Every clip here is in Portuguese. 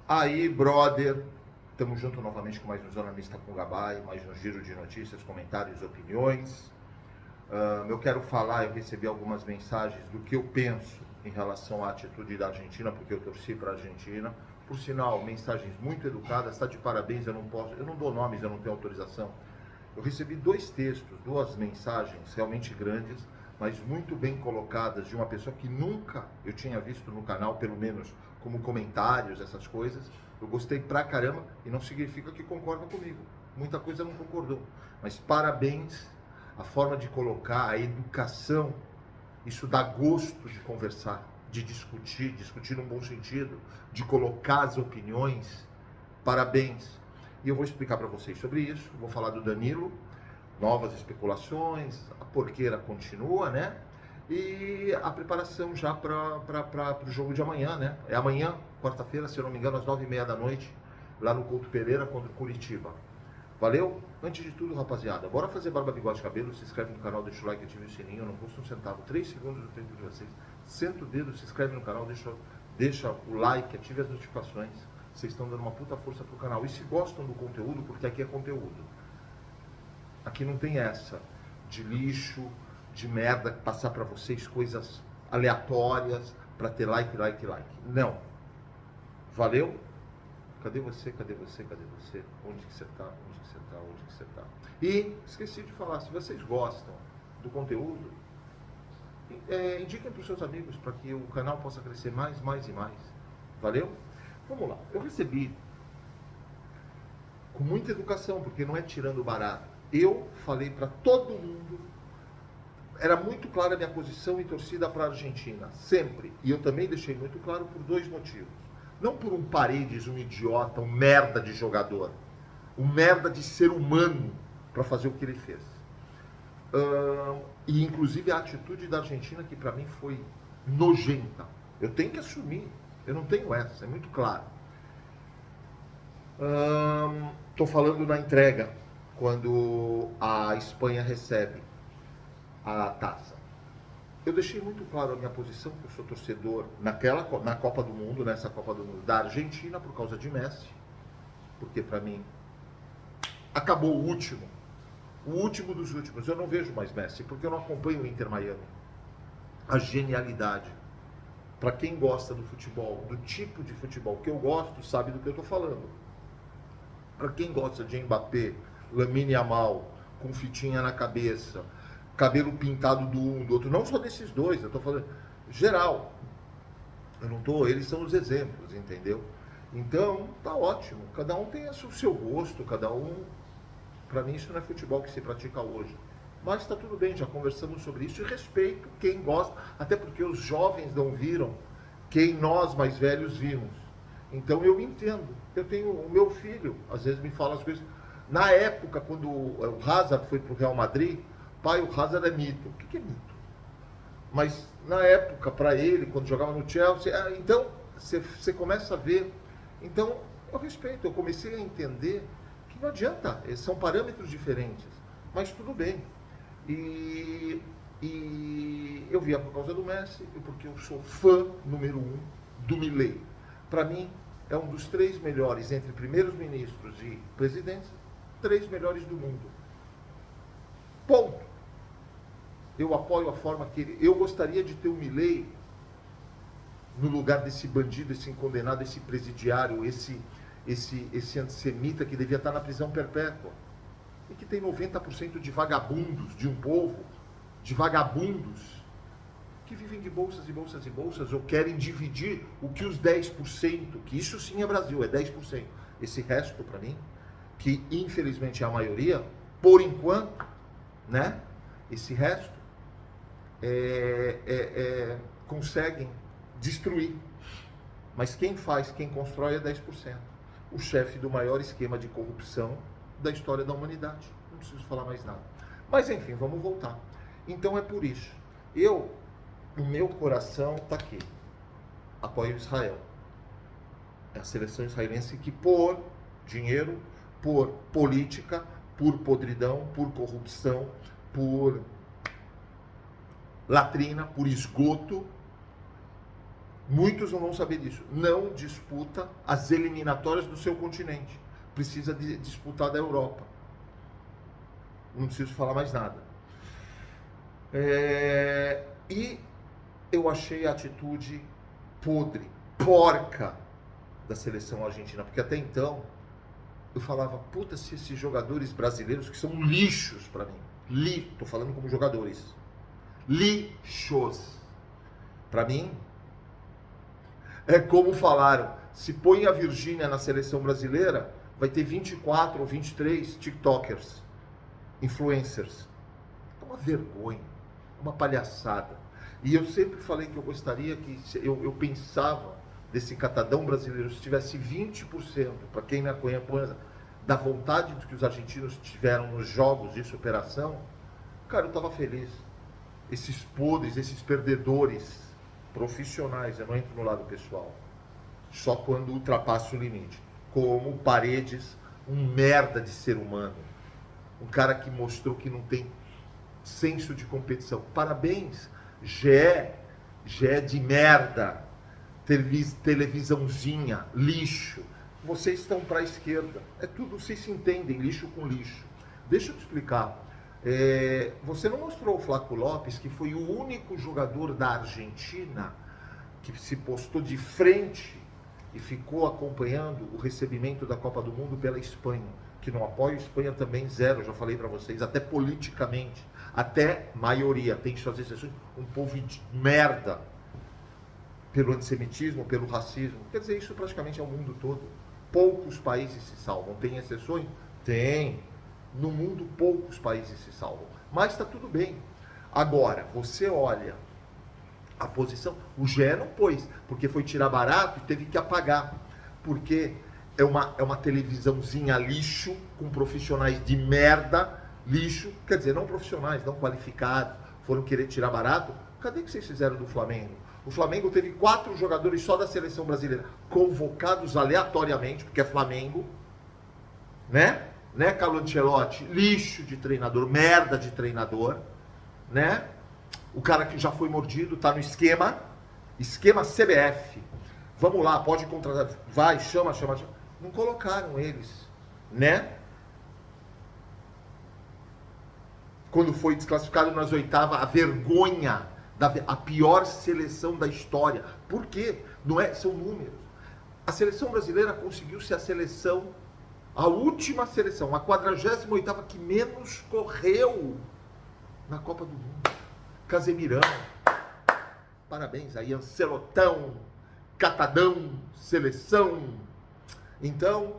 Aí, brother, estamos junto novamente com mais um Zona Mista com o Gabay, mais um giro de notícias, comentários, opiniões. Eu quero falar, eu recebi algumas mensagens do que eu penso em relação à atitude da Argentina, porque eu torci para a Argentina. Por sinal, mensagens muito educadas, está de parabéns, eu não dou nomes, eu não tenho autorização. Eu recebi 2 textos, 2 mensagens realmente grandes, mas muito bem colocadas, de uma pessoa que nunca eu tinha visto no canal, pelo menos como comentários, essas coisas. Eu gostei pra caramba e não significa que concorda comigo. Muita coisa não concordou. Mas parabéns, a forma de colocar, a educação, isso dá gosto de conversar, de discutir, discutir num bom sentido, de colocar as opiniões. Parabéns. E eu vou explicar para vocês sobre isso. Vou falar do Danilo, novas especulações, a porqueira continua, né? E a preparação já para o jogo de amanhã, né? É amanhã, quarta-feira, se eu não me engano, às 9h30 da noite, lá no Couto Pereira contra o Curitiba. Valeu? Antes de tudo, rapaziada, bora fazer barba, bigode, cabelo. Se inscreve no canal, deixa o like, ativa o sininho. Eu não custa um centavo, 3 segundos do tempo de vocês. Senta o dedo, se inscreve no canal, deixa o like, ative as notificações. Vocês estão dando uma puta força pro canal. E se gostam do conteúdo, porque aqui é conteúdo. Aqui não tem essa de lixo, de merda, passar para vocês coisas aleatórias para ter like. Não. Valeu? Cadê você? Cadê você? Cadê você? Onde que você tá? Onde que você tá? Onde que você tá? E esqueci de falar, se vocês gostam do conteúdo, indiquem para os seus amigos para que o canal possa crescer mais. Valeu? Vamos lá. Eu recebi com muita educação, porque não é tirando barato. Eu falei para todo mundo, era muito clara a minha posição e torcida para a Argentina, sempre. E eu também deixei muito claro por 2 motivos. Não por um Paredes, um idiota, um merda de jogador, um merda de ser humano para fazer o que ele fez. E inclusive a atitude da Argentina, que para mim foi nojenta. Eu tenho que assumir, eu não tenho essa, é muito claro. Estou falando na entrega, quando a Espanha recebe a taça. Eu deixei muito claro a minha posição, que eu sou torcedor na Copa do Mundo, nessa Copa do Mundo da Argentina, por causa de Messi, porque para mim acabou o último dos últimos. Eu não vejo mais Messi, porque eu não acompanho o Inter Miami. A genialidade. Para quem gosta do futebol, do tipo de futebol que eu gosto, sabe do que eu estou falando. Para quem gosta de Mbappé, Lamine Yamal, com fitinha na cabeça, cabelo pintado do um, do outro, não só desses 2, eu estou falando geral. Eu não tô, eles são os exemplos, entendeu? Então, tá ótimo. Cada um tem o seu gosto, cada um. Para mim isso não é futebol que se pratica hoje. Mas está tudo bem, já conversamos sobre isso e respeito quem gosta, até porque os jovens não viram quem nós mais velhos vimos. Então eu entendo. Eu tenho o meu filho, às vezes me fala as coisas. Na época, quando o Hazard foi para o Real Madrid, pai, o Hazard é mito. O que é mito? Mas na época, para ele, quando jogava no Chelsea, então você começa a ver. Então eu respeito, eu comecei a entender que não adianta, são parâmetros diferentes, mas tudo bem. E eu via por causa do Messi, porque eu sou fã número 1 do Milei. Para mim, é um dos 3 melhores, entre primeiros ministros e presidentes, 3 melhores do mundo. Ponto. Eu apoio a forma que ele... Eu gostaria de ter o Milei no lugar desse bandido, esse condenado, esse presidiário, esse antissemita que devia estar na prisão perpétua. E que tem 90% de vagabundos de um povo, de vagabundos, que vivem de bolsas e bolsas e bolsas, ou querem dividir o que os 10%, que isso sim é Brasil, é 10%. Esse resto, para mim, que infelizmente é a maioria, por enquanto, né? Esse resto conseguem destruir. Mas quem faz, quem constrói é 10%. O chefe do maior esquema de corrupção da história da humanidade. Não preciso falar mais nada. Mas enfim, vamos voltar. Então é por isso. O meu coração está aqui. Apoio Israel. É a seleção israelense que por dinheiro, por política, por podridão, por corrupção, por latrina, por esgoto, Muitos não vão saber disso. Não disputa as eliminatórias do seu continente. Precisa disputar da Europa. Não preciso falar mais nada. E eu achei a atitude podre, porca da seleção argentina, porque até então eu falava, puta, se esses jogadores brasileiros que são lixos para mim, tô falando como jogadores, lixos, para mim é como falaram, se põe a Virgínia na seleção brasileira, vai ter 24 ou 23 tiktokers, influencers. É uma vergonha, uma palhaçada. E eu sempre falei que eu gostaria que, eu pensava desse catadão brasileiro, se tivesse 20%, para quem me acompanha, da vontade que os argentinos tiveram nos jogos de superação, cara, eu estava feliz. Esses podres, esses perdedores profissionais, eu não entro no lado pessoal, só quando ultrapassa o limite. Como Paredes, um merda de ser humano, um cara que mostrou que não tem senso de competição. Parabéns, Gé de merda, televisãozinha, lixo. Vocês estão para a esquerda. É tudo, vocês se entendem, lixo com lixo. Deixa eu te explicar. Você não mostrou o Flaco Lopes, que foi o único jogador da Argentina que se postou de frente e ficou acompanhando o recebimento da Copa do Mundo pela Espanha, que não apoia a Espanha também zero, já falei para vocês, até politicamente, até maioria, tem suas exceções, um povo de merda, pelo antissemitismo, pelo racismo. Quer dizer, isso praticamente é o mundo todo. Poucos países se salvam. Tem exceções? Tem. No mundo, poucos países se salvam. Mas está tudo bem. Agora, você olha a posição. O GE não pôs, porque foi tirar barato e teve que apagar. Porque é uma televisãozinha lixo, com profissionais de merda, lixo. Quer dizer, não profissionais, não qualificados. Foram querer tirar barato. Cadê que vocês fizeram do Flamengo? O Flamengo teve 4 jogadores só da seleção brasileira, convocados aleatoriamente, porque é Flamengo, né? Né, Carlo Ancelotti? Lixo de treinador, merda de treinador, né? O cara que já foi mordido, tá no esquema CBF. Vamos lá, pode contratar, vai, chama. Não colocaram eles, né? Quando foi desclassificado nas oitavas, a vergonha, a pior seleção da história. Por quê? Não é, são números. A seleção brasileira conseguiu ser a seleção, a última seleção, a 48ª que menos correu na Copa do Mundo. Casemirão, parabéns aí, Ancelotão, Catadão, seleção. Então,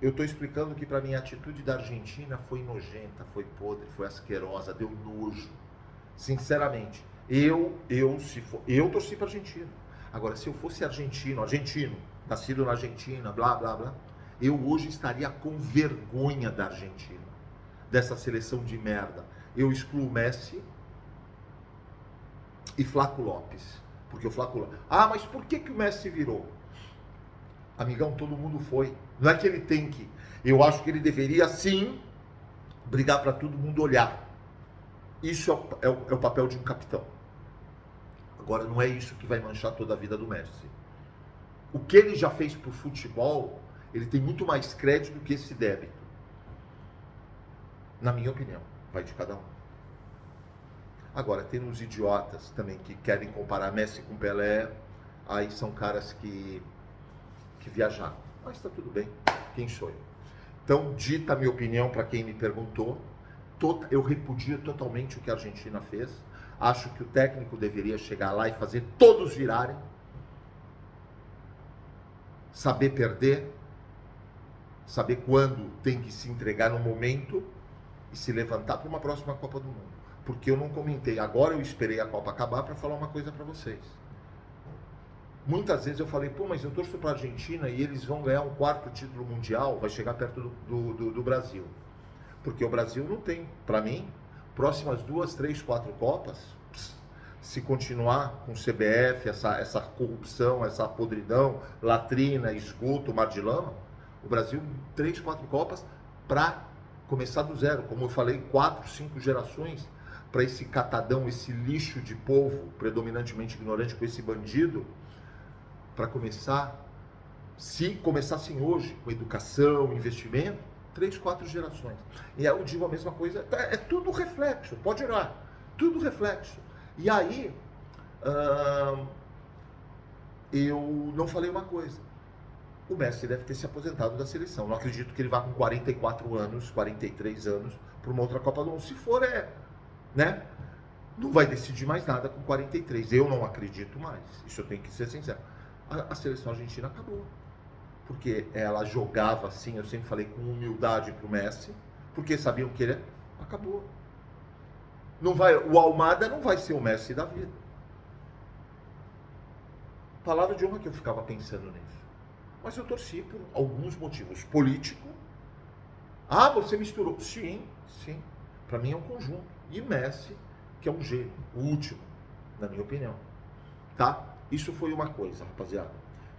eu estou explicando que para mim a atitude da Argentina foi nojenta, foi podre, foi asquerosa, deu nojo. Sinceramente, eu torci para a Argentina. Agora, se eu fosse argentino, nascido na Argentina, blá, blá, blá, eu hoje estaria com vergonha da Argentina, dessa seleção de merda. Eu excluo Messi e Flaco Lopes. Porque o Flaco Lopes... Ah, mas por que o Messi virou? Amigão, todo mundo foi. Não é que ele tem que... Eu acho que ele deveria, sim, brigar para todo mundo olhar. Isso é o papel de um capitão. Agora, não é isso que vai manchar toda a vida do Messi. O que ele já fez pro futebol, ele tem muito mais crédito do que esse débito. Na minha opinião. Vai de cada um. Agora, tem uns idiotas também que querem comparar Messi com Pelé. Aí são caras que viajaram. Mas está tudo bem. Quem sou eu? Então, dita a minha opinião para quem me perguntou. Eu repudio totalmente o que a Argentina fez. Acho que o técnico deveria chegar lá e fazer todos virarem. Saber perder. Saber quando tem que se entregar no momento e se levantar para uma próxima Copa do Mundo. Porque eu não comentei. Agora eu esperei a Copa acabar para falar uma coisa para vocês. Muitas vezes eu falei, pô, mas eu torço para a Argentina e eles vão ganhar um 4º título mundial, vai chegar perto do Brasil. Porque o Brasil não tem, para mim, próximas 2, 3, 4 Copas, se continuar com o CBF, essa corrupção, essa podridão, latrina, esgoto, mar de lama, o Brasil 3, 4 Copas para começar do zero. Como eu falei, 4, 5 gerações para esse catadão, esse lixo de povo, predominantemente ignorante, com esse bandido, para começar, se começassem hoje com educação, investimento, 3, 4 gerações. E eu digo a mesma coisa, é tudo reflexo, pode olhar, tudo reflexo. E aí, eu não falei uma coisa. O Messi deve ter se aposentado da seleção. Não acredito que ele vá com 44 anos, 43 anos, para uma outra Copa do Mundo. Se for, né? Não vai decidir mais nada com 43. Eu não acredito mais. Isso eu tenho que ser sincero. A seleção argentina acabou. Porque ela jogava assim, eu sempre falei, com humildade para o Messi, porque sabiam que ele acabou. Não vai, o Almada não vai ser o Messi da vida. Palavra de honra que eu ficava pensando nisso. Mas eu torci por alguns motivos. Político. Ah, você misturou. Sim, sim. Para mim é um conjunto. E Messi, que é um gênio. O último, na minha opinião. Tá? Isso foi uma coisa, rapaziada.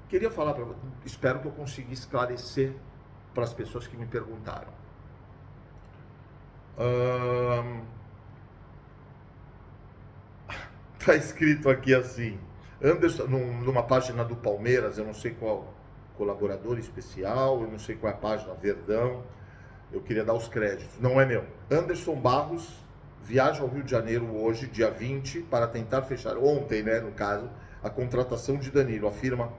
Queria falar para vocês. Espero que eu consiga esclarecer para as pessoas que me perguntaram. Tá escrito aqui assim. Anderson, numa página do Palmeiras, eu não sei qual colaborador especial, eu não sei qual é a página, Verdão, eu queria dar os créditos, não é meu. Anderson Barros viaja ao Rio de Janeiro hoje, dia 20, para tentar fechar, ontem, né, no caso, a contratação de Danilo, afirma,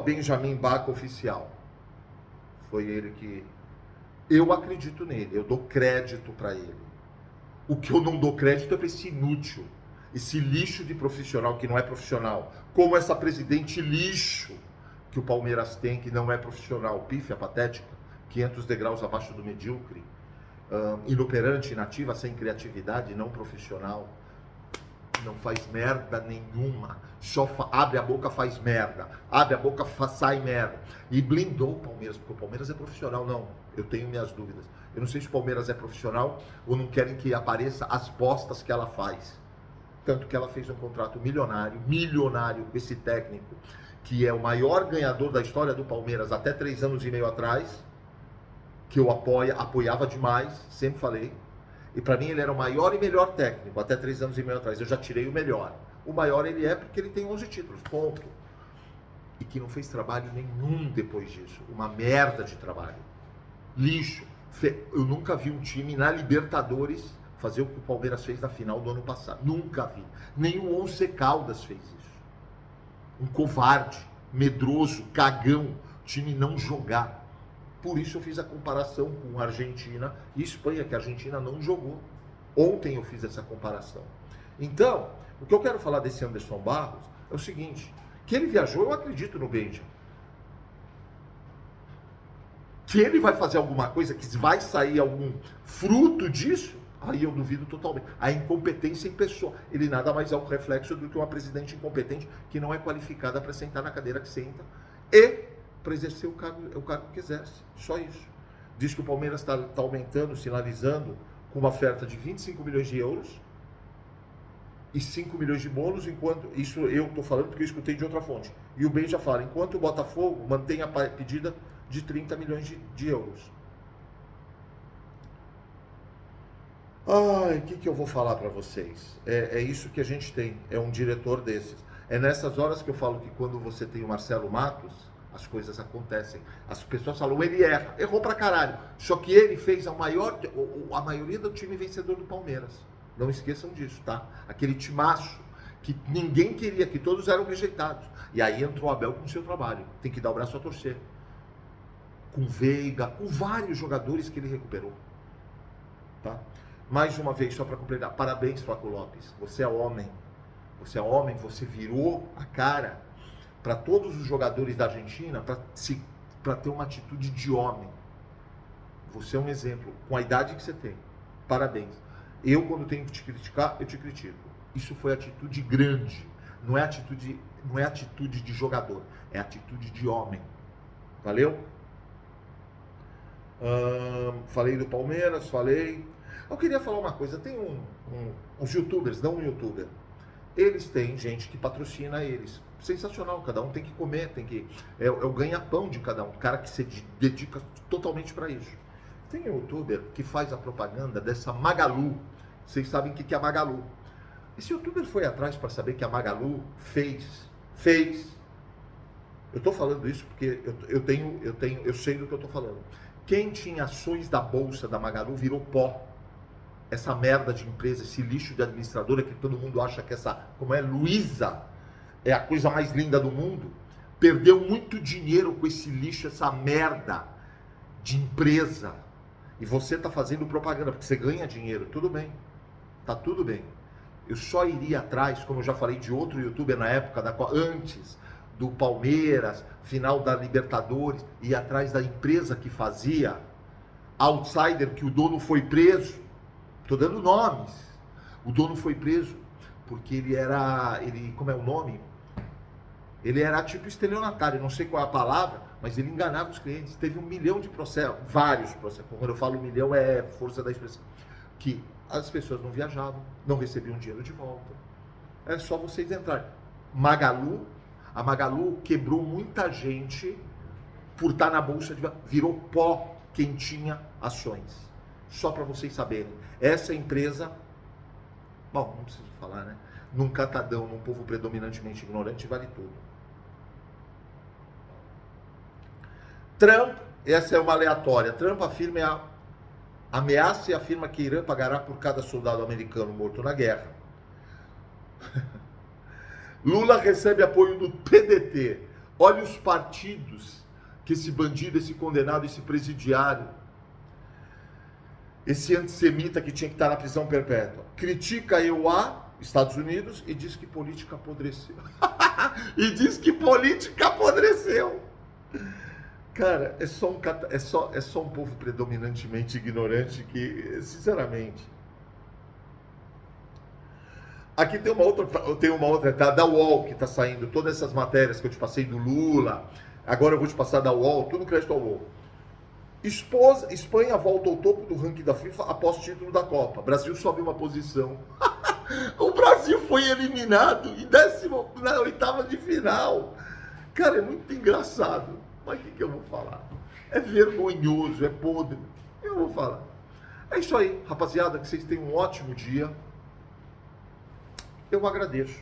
@Benjamin Baca Oficial. Foi ele que... Eu acredito nele, eu dou crédito para ele. O que eu não dou crédito é para esse inútil, esse lixo de profissional que não é profissional, como essa presidente lixo que o Palmeiras tem, que não é profissional, pífia, patética, 500 degraus abaixo do medíocre, inoperante, inativa, sem criatividade, não profissional, não faz merda nenhuma, só abre a boca, faz merda, abre a boca, sai merda, e blindou o Palmeiras, porque o Palmeiras é profissional. Não, eu tenho minhas dúvidas, eu não sei se o Palmeiras é profissional ou não querem que apareça as postas que ela faz. Tanto que ela fez um contrato milionário com esse técnico, que é o maior ganhador da história do Palmeiras até 3 anos e meio atrás, que eu apoiava demais, sempre falei. E para mim ele era o maior e melhor técnico até 3 anos e meio atrás. Eu já tirei o melhor. O maior ele é porque ele tem 11 títulos, ponto. E que não fez trabalho nenhum depois disso. Uma merda de trabalho. Lixo. Eu nunca vi um time na Libertadores fazer o que o Palmeiras fez na final do ano passado. Nunca vi. Nem o Once Caldas fez isso. Um covarde, medroso, cagão, time não jogar. Por isso eu fiz a comparação com a Argentina e Espanha, que a Argentina não jogou. Ontem eu fiz essa comparação. Então, o que eu quero falar desse Anderson Barros é o seguinte, que ele viajou, eu acredito no Benja. Que ele vai fazer alguma coisa, que vai sair algum fruto disso, aí eu duvido totalmente. A incompetência em pessoa. Ele nada mais é o reflexo do que uma presidente incompetente que não é qualificada para sentar na cadeira que senta e para exercer o cargo que exerce. Só isso. Diz que o Palmeiras está aumentando, sinalizando, com uma oferta de 25 milhões de euros e 5 milhões de bônus, enquanto... Isso eu estou falando porque eu escutei de outra fonte. E o Ben já fala, enquanto o Botafogo mantém a pedida de 30 milhões de euros. Ai, o que eu vou falar para vocês? É isso que a gente tem, é um diretor desses. É nessas horas que eu falo que quando você tem o Marcelo Matos, as coisas acontecem. As pessoas falam, ele errou pra caralho. Só que ele fez a maioria do time vencedor do Palmeiras. Não esqueçam disso, tá? Aquele timaço que ninguém queria, que todos eram rejeitados. E aí entrou o Abel com o seu trabalho. Tem que dar o braço a torcer. Com Veiga, com vários jogadores que ele recuperou. Tá? Mais uma vez, só para completar, parabéns, Flaco Lopes. Você é homem. Você é homem, você virou a cara para todos os jogadores da Argentina para ter uma atitude de homem. Você é um exemplo, com a idade que você tem. Parabéns. Eu, quando tenho que te criticar, eu te critico. Isso foi atitude grande. Não é atitude de jogador, é atitude de homem. Valeu? Falei do Palmeiras, falei. Eu queria falar uma coisa, tem uns youtubers, não um youtuber, eles têm gente que patrocina eles, sensacional, cada um tem que comer, é o ganha-pão de cada um, o cara que se dedica totalmente para isso. Tem um youtuber que faz a propaganda dessa Magalu, vocês sabem o que é a Magalu. Esse youtuber foi atrás para saber que a Magalu Fez. Eu estou falando isso porque eu sei do que eu estou falando. Quem tinha ações da bolsa da Magalu virou pó. Essa merda de empresa, esse lixo de administradora que todo mundo acha que essa, como é, Luiza, é a coisa mais linda do mundo, perdeu muito dinheiro com esse lixo, essa merda de empresa. E você está fazendo propaganda, porque você ganha dinheiro, tudo bem, tá tudo bem. Eu só iria atrás, como eu já falei de outro youtuber na época, antes do Palmeiras, final da Libertadores, ia atrás da empresa que fazia, Outsider, que o dono foi preso. Estou dando nomes. O dono foi preso porque como é o nome? Ele era tipo estelionatário, não sei qual é a palavra, mas ele enganava os clientes. Teve 1 milhão de processos, vários processos. Quando eu falo 1 milhão é força da expressão. Que as pessoas não viajavam, não recebiam dinheiro de volta. É só vocês entrarem. A Magalu quebrou muita gente por estar na bolsa, virou pó quem tinha ações. Só para vocês saberem. Essa empresa, bom, não preciso falar, né? Num catadão, num povo predominantemente ignorante, vale tudo. Trump, essa é uma aleatória. Trump afirma ameaça e afirma que Irã pagará por cada soldado americano morto na guerra. Lula recebe apoio do PDT. Olha os partidos que esse bandido, esse condenado, esse presidiário, esse antissemita que tinha que estar na prisão perpétua, critica a EUA, Estados Unidos, e diz que política apodreceu. E diz que política apodreceu. Cara, é só um povo predominantemente ignorante que, sinceramente... Aqui tem uma outra, tá? Da UOL, que está saindo, todas essas matérias que eu te passei do Lula, agora eu vou te passar da UOL, tudo crédito ao UOL. Espanha volta ao topo do ranking da FIFA após o título da Copa. Brasil sobe uma posição. O Brasil foi eliminado na 8ª de final. Cara, é muito engraçado. Mas o que eu vou falar? É vergonhoso, é podre. Eu vou falar. É isso aí, rapaziada. Que vocês tenham um ótimo dia. Eu agradeço.